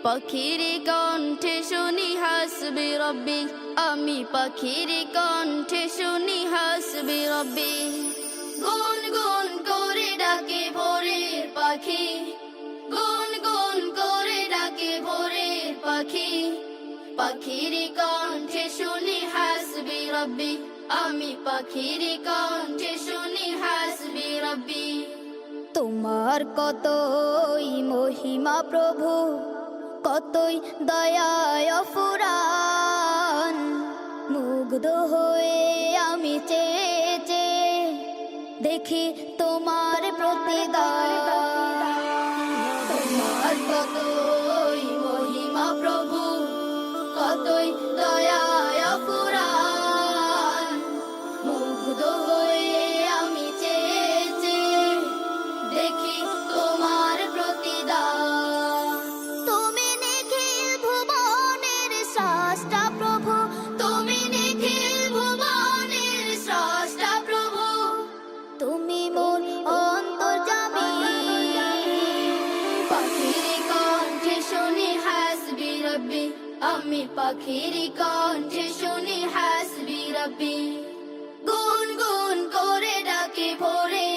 পাখির কণ্ঠে শুনি হাসবি রব্বি, আমি পাখির কণ্ঠে শুনি হাসবি রব্বি। গুন গুন করে ডাকে ভোরের পাখি, গুন গুন করে ডাকে ভোরের পাখি, পাখির কণ্ঠে শুনি হাসবি রব্বি, আমি পাখির কণ্ঠে শুনি হাসবি রব্বি। তোমার কতই মহিমা প্রভু, কতই দয়ায় ফুরান, মুগ্ধ হয়ে আমি চেয়ে চেয়ে দেখি তোমার প্রতিদান। তোমার কতই মহিমা প্রভু, কতই দয়ায় ফুরান, মুগ্ধ হয়ে আমি চেয়ে চেয়ে দেখি তোমার প্রতিদান। তুমি নিখিল ভুবনের স্রষ্টা প্রভু, তুমি নিখিল ভুবনের স্রষ্টা প্রভু, তুমি মোর অন্তর্যামী। পাখির কণ্ঠে শুনি হাসবি রব্বি, আমি পাখির কণ্ঠে শুনি হাসবি রব্বি। গুন গুন করে ডাকে ভোরে